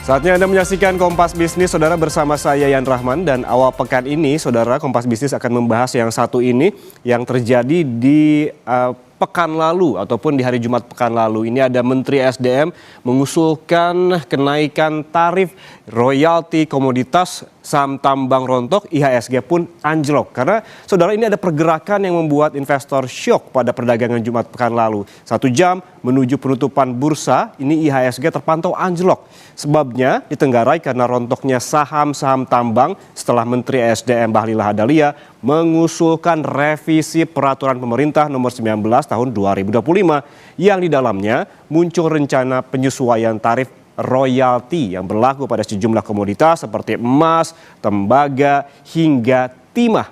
Saatnya Anda menyaksikan Kompas Bisnis, Saudara, bersama saya Yan Rahman. Dan awal pekan ini, Saudara, Kompas Bisnis akan membahas yang satu ini yang terjadi di pekan lalu ataupun di hari Jumat pekan lalu. Ini ada Menteri SDM mengusulkan kenaikan tarif royalti komoditas saham tambang rontok, IHSG pun anjlok. Karena, Saudara, ini ada pergerakan yang membuat investor syok pada perdagangan Jumat pekan lalu. 1 jam menuju penutupan bursa, ini IHSG terpantau anjlok. Sebabnya ditenggarai karena rontoknya saham-saham tambang setelah Menteri SDM Bahlil Lahadalia mengusulkan revisi peraturan pemerintah nomor 19 tahun 2025 yang di dalamnya muncul rencana penyesuaian tarif royalti yang berlaku pada sejumlah komoditas seperti emas, tembaga, hingga timah.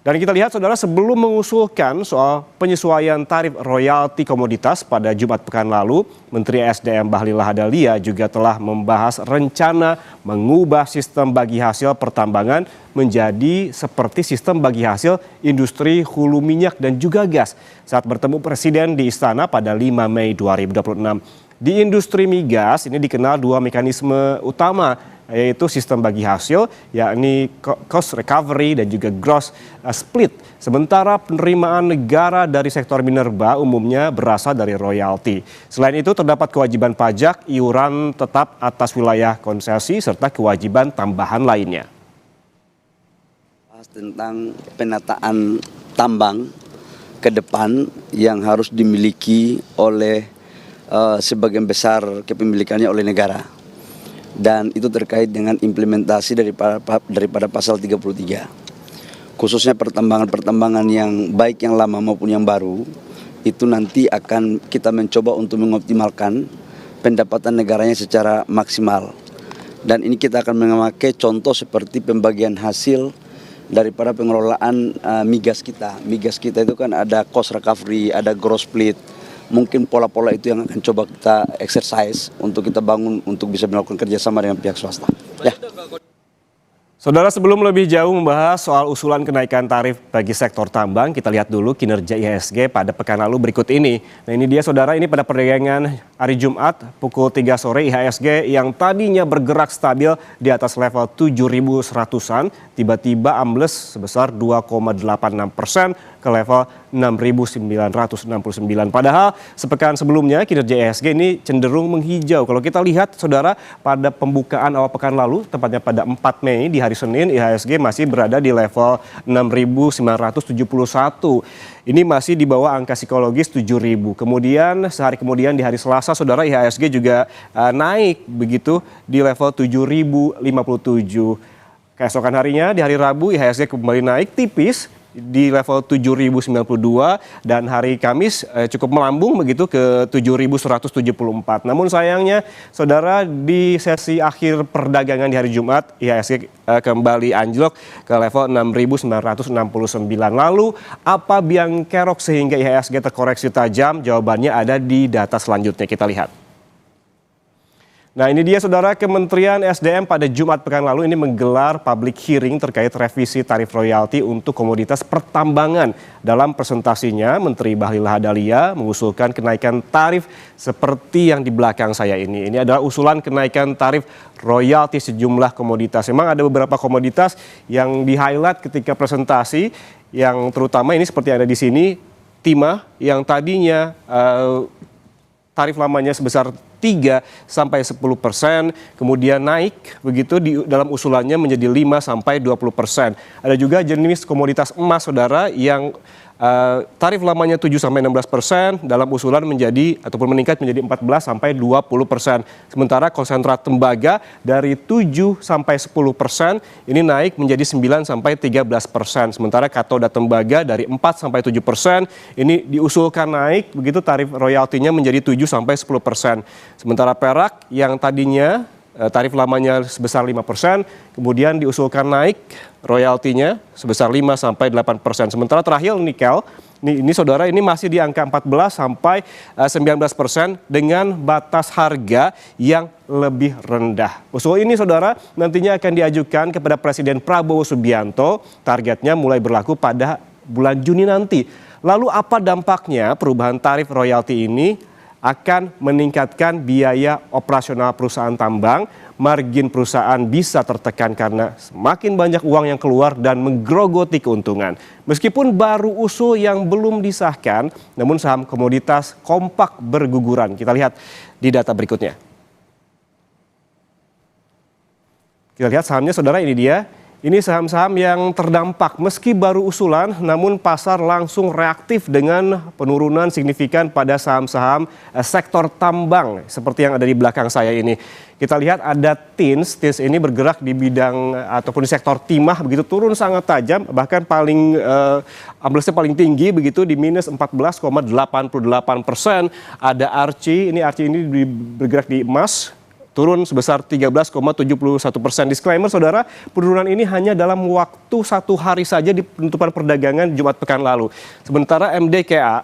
Dan kita lihat, Saudara, sebelum mengusulkan soal penyesuaian tarif royalti komoditas pada Jumat pekan lalu, Menteri SDM Bahlil Lahadalia juga telah membahas rencana mengubah sistem bagi hasil pertambangan menjadi seperti sistem bagi hasil industri hulu minyak dan juga gas saat bertemu Presiden di Istana pada 5 Mei 2026. Di industri migas ini dikenal 2 mekanisme utama, yaitu sistem bagi hasil, yakni cost recovery dan juga gross split. Sementara penerimaan negara dari sektor minerba umumnya berasal dari royalti. Selain itu terdapat kewajiban pajak, iuran tetap atas wilayah konsesi, serta kewajiban tambahan lainnya. Tentang penataan tambang ke depan yang harus dimiliki oleh sebagian besar kepemilikannya oleh negara. Dan itu terkait dengan implementasi daripada pasal 33. Khususnya pertambangan-pertambangan yang baik yang lama maupun yang baru, itu nanti akan kita mencoba untuk mengoptimalkan pendapatan negaranya secara maksimal. Dan ini kita akan memakai contoh seperti pembagian hasil daripada pengelolaan migas kita. Migas kita itu kan ada cost recovery, ada gross split. Mungkin pola-pola itu yang akan coba kita exercise untuk kita bangun untuk bisa melakukan kerjasama dengan pihak swasta. Ya. Saudara, sebelum lebih jauh membahas soal usulan kenaikan tarif bagi sektor tambang, kita lihat dulu kinerja IHSG pada pekan lalu berikut ini. Nah, ini dia, Saudara, ini pada perdagangan hari Jumat pukul 3 sore IHSG yang tadinya bergerak stabil di atas level 7.100-an, tiba-tiba ambles sebesar 2,86% ke level 6.969. Padahal sepekan sebelumnya kinerja IHSG ini cenderung menghijau. Kalau kita lihat, Saudara, pada pembukaan awal pekan lalu, tepatnya pada 4 Mei di hari Senin, IHSG masih berada di level 6.971. Ini masih di bawah angka psikologis 7.000. Kemudian sehari kemudian di hari Selasa, Saudara, IHSG juga naik begitu di level 7.057. Keesokan harinya di hari Rabu IHSG kembali naik tipis di level 7.092 dan hari Kamis cukup melambung begitu ke 7.174. Namun sayangnya, Saudara, di sesi akhir perdagangan di hari Jumat IHSG kembali anjlok ke level 6.969. Lalu apa biang kerok sehingga IHSG terkoreksi tajam? Jawabannya ada di data selanjutnya, kita lihat. Nah, ini dia, Saudara, Kementerian SDM pada Jumat pekan lalu ini menggelar public hearing terkait revisi tarif royalti untuk komoditas pertambangan. Dalam presentasinya, Menteri Bahlil Lahadalia mengusulkan kenaikan tarif seperti yang di belakang saya ini. Ini adalah usulan kenaikan tarif royalti sejumlah komoditas. Memang ada beberapa komoditas yang di-highlight ketika presentasi, yang terutama ini seperti ada di sini, timah yang tadinya tarif lamanya sebesar 3-10%, kemudian naik begitu di dalam usulannya menjadi 5-20%. Ada juga jenis komoditas emas, Saudara, yang tarif lamanya 7-16%, dalam usulan menjadi ataupun meningkat menjadi 14-20%. Sementara konsentrat tembaga dari 7-10% ini naik menjadi 9-13%. Sementara katoda tembaga dari 4-7% ini diusulkan naik begitu tarif royaltinya menjadi 7-10%. Sementara perak yang tadinya tarif lamanya sebesar 5%, kemudian diusulkan naik royaltinya sebesar 5-8%. Sementara terakhir nikel, ini Saudara, ini masih di angka 14-19% dengan batas harga yang lebih rendah. Usul ini, Saudara, nantinya akan diajukan kepada Presiden Prabowo Subianto, targetnya mulai berlaku pada bulan Juni nanti. Lalu apa dampaknya perubahan tarif royalti ini akan meningkatkan biaya operasional perusahaan tambang. Margin perusahaan bisa tertekan karena semakin banyak uang yang keluar dan menggerogoti keuntungan. Meskipun baru usul yang belum disahkan, namun saham komoditas kompak berguguran. Kita lihat di data berikutnya. Kita lihat sahamnya saudara, ini dia. Ini saham-saham yang terdampak meski baru usulan, namun pasar langsung reaktif dengan penurunan signifikan pada saham-saham sektor tambang seperti yang ada di belakang saya ini. Kita lihat ada TINS ini bergerak di bidang ataupun di sektor timah begitu, turun sangat tajam, bahkan amblesnya paling tinggi begitu di minus 14,88%. Ada Arci ini bergerak di emas, turun sebesar 13,71%. Disclaimer saudara, penurunan ini hanya dalam waktu 1 hari saja di penutupan perdagangan Jumat pekan lalu. Sementara MDKA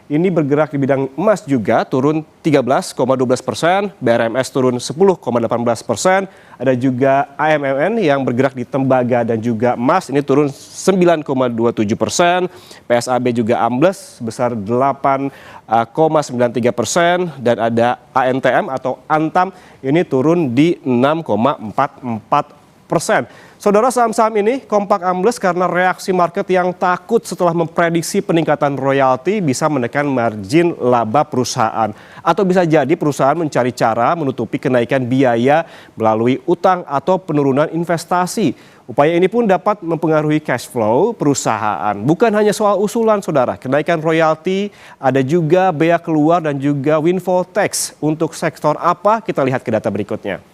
ini bergerak di bidang emas juga, turun 13,12%, BRMS turun 10,18%, ada juga AMMN yang bergerak di tembaga dan juga emas, ini turun 9,27%, PSAB juga ambles sebesar 8,93%, dan ada ANTM atau Antam ini turun di 6,44%. Saudara, saham-saham ini kompak ambles karena reaksi market yang takut setelah memprediksi peningkatan royalti bisa menekan margin laba perusahaan. Atau bisa jadi perusahaan mencari cara menutupi kenaikan biaya melalui utang atau penurunan investasi. Upaya ini pun dapat mempengaruhi cash flow perusahaan. Bukan hanya soal usulan saudara, kenaikan royalti, ada juga bea keluar dan juga windfall tax. Untuk sektor apa? Kita lihat ke data berikutnya.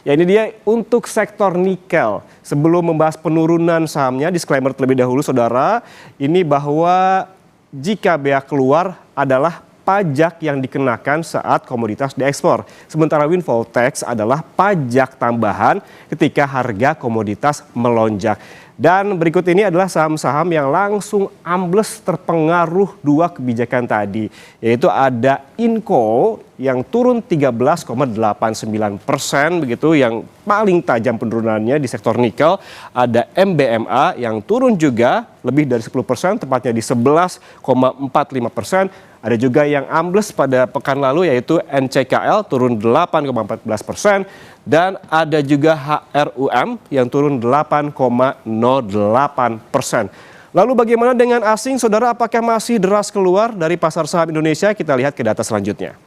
Ya, ini dia untuk sektor nikel. Sebelum membahas penurunan sahamnya, disclaimer terlebih dahulu saudara, ini bahwa jika bea keluar adalah pajak yang dikenakan saat komoditas diekspor. Sementara windfall tax adalah pajak tambahan ketika harga komoditas melonjak. Dan berikut ini adalah saham-saham yang langsung ambles terpengaruh dua kebijakan tadi. Yaitu ada Inco yang turun 13,89% begitu, yang paling tajam penurunannya di sektor nikel. Ada MBMA yang turun juga lebih dari 10%, tepatnya di 11,45%. Ada juga yang ambles pada pekan lalu yaitu NCKL turun 8,14%. Dan ada juga HRUM yang turun 8,08%. Lalu bagaimana dengan asing, saudara? Apakah masih deras keluar dari pasar saham Indonesia? Kita lihat ke data selanjutnya.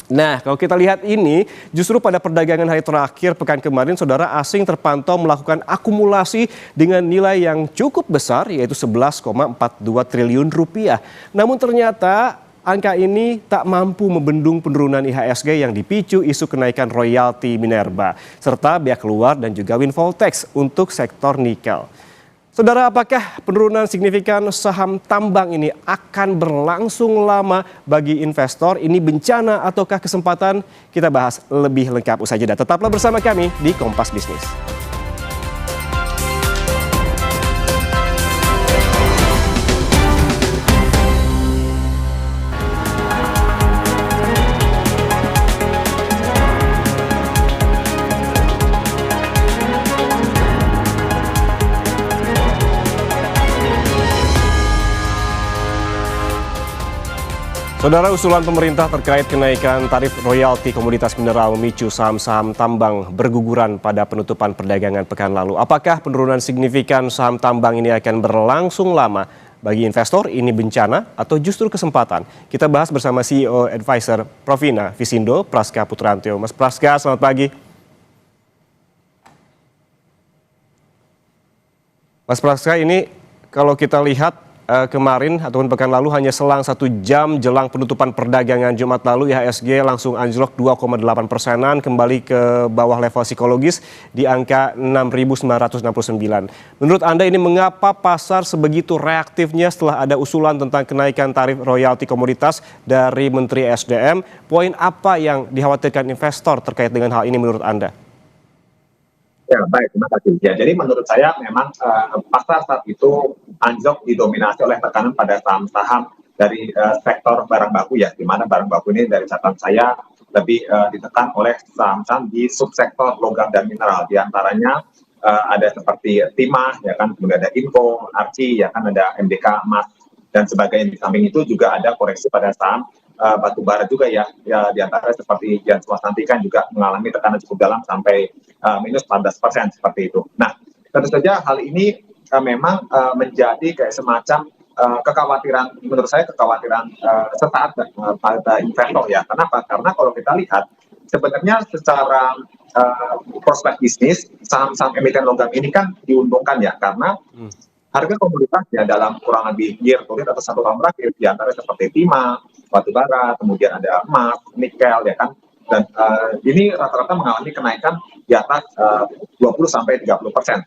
Nah, kalau kita lihat ini, justru pada perdagangan hari terakhir pekan kemarin, saudara, asing terpantau melakukan akumulasi dengan nilai yang cukup besar, yaitu 11,42 triliun rupiah. Namun ternyata angka ini tak mampu membendung penurunan IHSG yang dipicu isu kenaikan royalti Minerba, serta bea keluar dan juga windfall tax untuk sektor nikel. Saudara, apakah penurunan signifikan saham tambang ini akan berlangsung lama bagi investor? Ini bencana ataukah kesempatan? Kita bahas lebih lengkap usai jeda. Tetaplah bersama kami di Kompas Bisnis. Saudara, usulan pemerintah terkait kenaikan tarif royalti komoditas mineral memicu saham-saham tambang berguguran pada penutupan perdagangan pekan lalu. Apakah penurunan signifikan saham tambang ini akan berlangsung lama? Bagi investor ini bencana atau justru kesempatan? Kita bahas bersama CEO Advisor Provina Visindo, Praska Putrantio. Mas Praska, selamat pagi. Mas Praska, ini kalau kita lihat kemarin ataupun pekan lalu hanya selang 1 jam jelang penutupan perdagangan Jumat lalu, IHSG langsung anjlok 2,8%, kembali ke bawah level psikologis di angka 6.969. Menurut Anda ini mengapa pasar sebegitu reaktifnya setelah ada usulan tentang kenaikan tarif royalti komoditas dari Menteri SDM? Poin apa yang dikhawatirkan investor terkait dengan hal ini menurut Anda? Ya, baik, terima kasih. Ya, jadi menurut saya memang pasar saat itu anjlok didominasi oleh tekanan pada saham-saham dari sektor barang baku, ya, di mana barang baku ini dari catatan saya lebih ditekan oleh saham-saham di subsektor logam dan mineral. Di antaranya ada seperti timah, ya kan, kemudian ada Inco, Arci, ya kan, ada MDK emas. dan sebagainya. Di samping itu juga ada koreksi pada saham batu bara juga ya, di antara seperti Dian Swastanti kan juga mengalami tekanan cukup dalam sampai minus 14% seperti itu. Nah, tentu saja hal ini memang menjadi kayak semacam kekhawatiran, menurut saya kekhawatiran sesaat pada investor ya. Kenapa? Karena kalau kita lihat sebenarnya secara prospek bisnis saham-saham emiten logam ini kan diuntungkan ya, karena harga komoditasnya dalam kurang lebih year to date atau 1 tahun terakhir di antara seperti timah, batu bara, kemudian ada emas, nikel ya kan, dan ini rata-rata mengalami kenaikan di atas 20-30%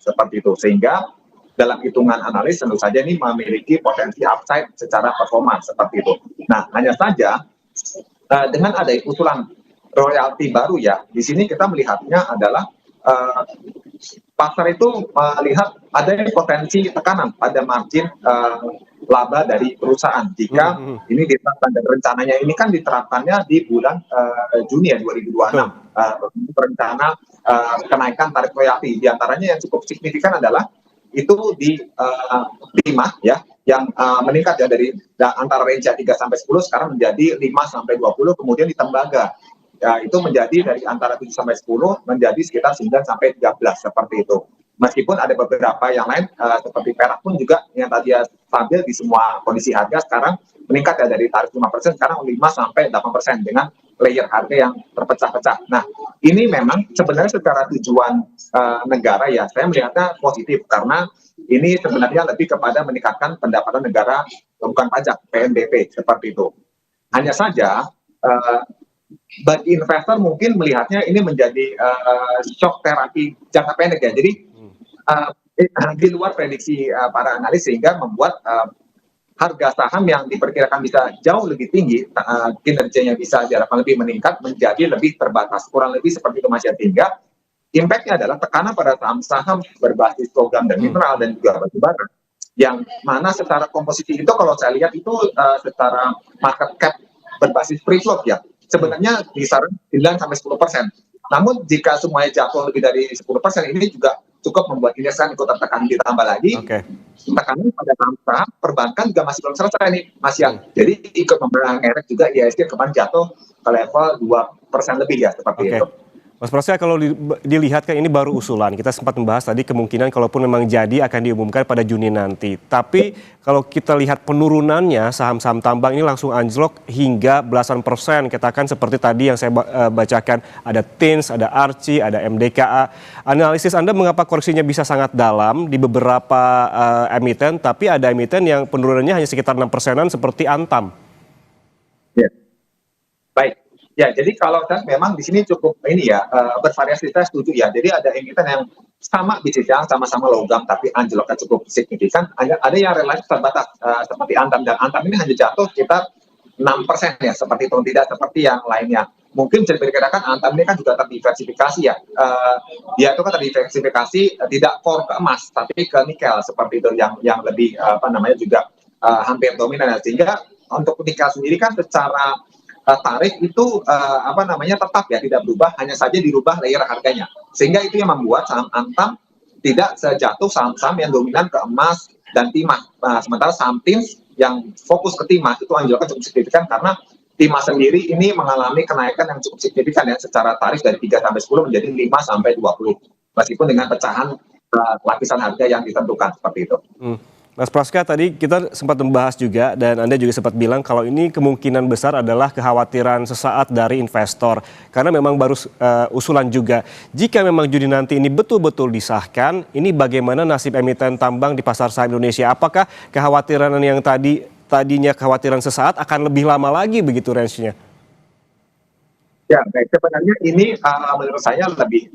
seperti itu, sehingga dalam hitungan analis tentu saja ini memiliki potensi upside secara performa seperti itu. Nah, hanya saja dengan ada usulan royalti baru ya, di sini kita melihatnya adalah pasar itu melihat ada potensi tekanan pada margin laba dari perusahaan jika ini diterapkan, dan rencananya ini kan diterapkannya di bulan Juni ya 2026. Rencana kenaikan tarif royalti diantaranya yang cukup signifikan adalah itu di timah ya, yang meningkat ya dari antara range 3-10 sekarang menjadi 5-20, kemudian di tembaga ya itu menjadi dari antara 7-10 menjadi sekitar 9-13 seperti itu. Meskipun ada beberapa yang lain seperti perak pun juga yang tadi stabil di semua kondisi harga sekarang meningkat ya dari tarif 5% sekarang 5-8% dengan layer harga yang terpecah-pecah. Nah, ini memang sebenarnya secara tujuan negara ya saya melihatnya positif, karena ini sebenarnya lebih kepada meningkatkan pendapatan negara bukan pajak PNBP seperti itu. Hanya saja bagi investor mungkin melihatnya ini menjadi shock terapi jangka pendek ya. Jadi di luar prediksi para analis sehingga membuat harga saham yang diperkirakan bisa jauh lebih tinggi, kinerjanya bisa diharapkan lebih meningkat menjadi lebih terbatas. Kurang lebih seperti itu Mas ya, sehingga impact-nya adalah tekanan pada saham-saham berbasis logam dan mineral dan juga batu bara. Yang mana secara komposisi itu kalau saya lihat itu secara market cap berbasis free float ya, sebenarnya kisaran 9-10%. Namun jika semuanya jatuh lebih dari 10%, ini juga cukup membuat indeks kan ikut tertekan. Ditambah lagi tekanan pada saham perbankan juga masih belum selesai nih Mas Yan. Jadi ikut mengerek juga IHSG kemarin jatuh ke level 2% lebih ya seperti itu. Mas Prasetya, kalau dilihat kan ini baru usulan, kita sempat membahas tadi kemungkinan kalaupun memang jadi akan diumumkan pada Juni nanti. Tapi kalau kita lihat penurunannya saham-saham tambang ini langsung anjlok hingga belasan persen. Katakan seperti tadi yang saya bacakan, ada TINS, ada ARCI, ada MDKA. Analisis Anda mengapa koreksinya bisa sangat dalam di beberapa emiten, tapi ada emiten yang penurunannya hanya sekitar 6%-an seperti Antam? Ya. Baik. Ya, jadi kalau memang di sini cukup ini ya bervariasi, saya setuju ya. Jadi ada emiten yang sama bisnisnya, sama-sama logam tapi anjloknya cukup signifikan. Ada yang relatif terbatas seperti Antam, dan Antam ini hanya jatuh sekitar 6% ya, seperti itu, tidak seperti yang lainnya. Mungkin bisa diperkirakan Antam ini kan juga terdiversifikasi ya. Dia itu kan terdiversifikasi tidak core ke emas tapi ke nikel seperti itu, yang lebih juga hampir dominan ya. Sehingga untuk nikel sendiri kan secara tarif itu tetap ya tidak berubah, hanya saja dirubah layer harganya, sehingga itu yang membuat saham Antam tidak sejatuh saham-saham yang dominan ke emas dan timah. Sementara saham TINS yang fokus ke timah itu anjloknya cukup signifikan, karena timah sendiri ini mengalami kenaikan yang cukup signifikan ya secara tarif dari 3-10 menjadi 5-20 meskipun dengan pecahan lapisan harga yang ditentukan seperti itu. Mas Praska, tadi kita sempat membahas juga dan Anda juga sempat bilang kalau ini kemungkinan besar adalah kekhawatiran sesaat dari investor. Karena memang baru usulan juga. Jika memang Juni nanti ini betul-betul disahkan, ini bagaimana nasib emiten tambang di pasar saham Indonesia? Apakah kekhawatiran yang tadinya kekhawatiran sesaat akan lebih lama lagi begitu range-nya? Ya, baik. Sebenarnya ini menurut saya lebih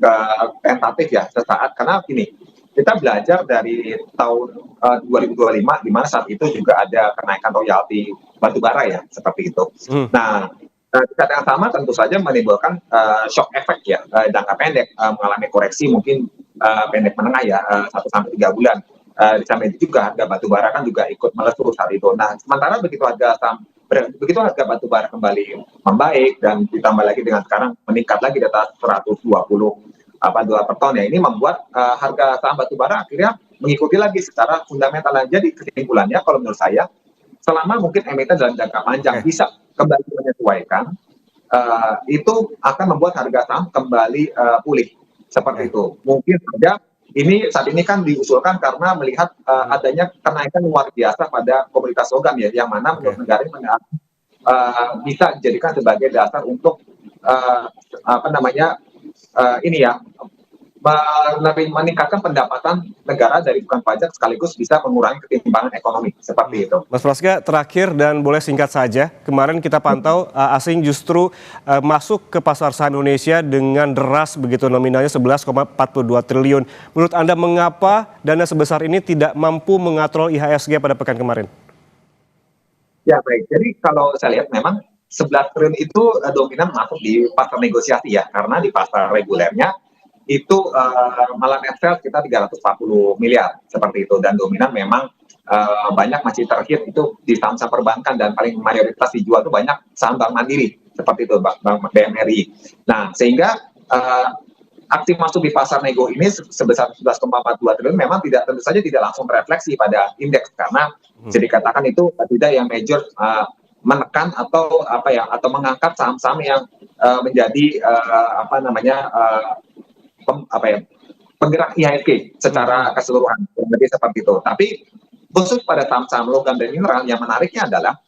tentatif ya sesaat, karena gini, kita belajar dari tahun 2025 di mana saat itu juga ada kenaikan royalti batubara ya seperti itu. Nah, di saat yang sama tentu saja menimbulkan shock effect ya jangka pendek, mengalami koreksi mungkin pendek menengah ya 1-3 bulan. Di samping itu juga harga batubara kan juga ikut melesus saat itu. Nah, sementara begitu harga batubara kembali membaik dan ditambah lagi dengan sekarang meningkat lagi di atas 120 dolar per ton ya, ini membuat harga saham batubara akhirnya mengikuti lagi secara fundamental. Jadi kesimpulannya kalau menurut saya selama mungkin emiten dalam jangka panjang Oke. bisa kembali menyesuaikan, itu akan membuat harga saham kembali pulih seperti Oke. itu. Mungkin saja ini saat ini kan diusulkan karena melihat adanya kenaikan luar biasa pada komoditas logam ya, yang mana menurut Oke. negara ini bisa dijadikan sebagai dasar untuk apa namanya ini ya meningkatkan pendapatan negara dari bukan pajak sekaligus bisa mengurangi ketimpangan ekonomi seperti itu. Mas Praska, terakhir dan boleh singkat saja, kemarin kita pantau asing justru masuk ke pasar saham Indonesia dengan deras begitu, nominalnya 11,42 triliun. Menurut Anda mengapa dana sebesar ini tidak mampu mengatrol IHSG pada pekan kemarin? Ya baik, jadi kalau saya lihat memang 11 triliun itu dominan masuk di pasar negosiasi ya, karena di pasar regulernya itu malah net sales kita 340 miliar seperti itu, dan dominan memang banyak masih terhit itu di saham-saham perbankan, dan paling mayoritas dijual itu banyak saham Bank Mandiri seperti itu, Bank BMRI. Nah sehingga aksi masuk di pasar nego ini sebesar 11,42 triliun memang tentu saja tidak langsung terefleksi pada indeks, karena bisa dikatakan itu tidak yang major menekan atau atau mengangkat saham-saham yang menjadi penggerak IHSG secara keseluruhan, lebih seperti itu. Tapi khusus pada saham-saham logam dan mineral, yang menariknya adalah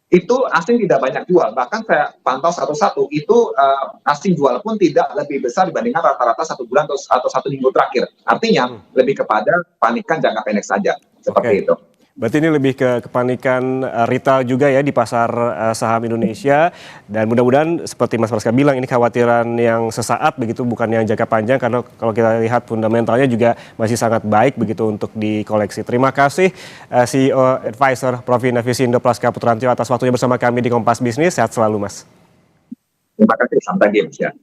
itu asing tidak banyak jual. Bahkan saya pantau satu-satu, itu asing jual pun tidak lebih besar dibandingkan rata-rata 1 bulan atau 1 minggu terakhir. Artinya lebih kepada panikan jangka pendek saja, seperti Oke. itu. Berarti ini lebih ke kepanikan retail juga ya di pasar saham Indonesia, dan mudah-mudahan seperti Mas Praska bilang ini kekhawatiran yang sesaat begitu, bukan yang jangka panjang, karena kalau kita lihat fundamentalnya juga masih sangat baik begitu untuk dikoleksi. Terima kasih CEO Advisor Profi Navisindo Praska Putrantiyo atas waktunya bersama kami di Kompas Bisnis. Sehat selalu Mas. Terima kasih, sampai lagi Mas ya.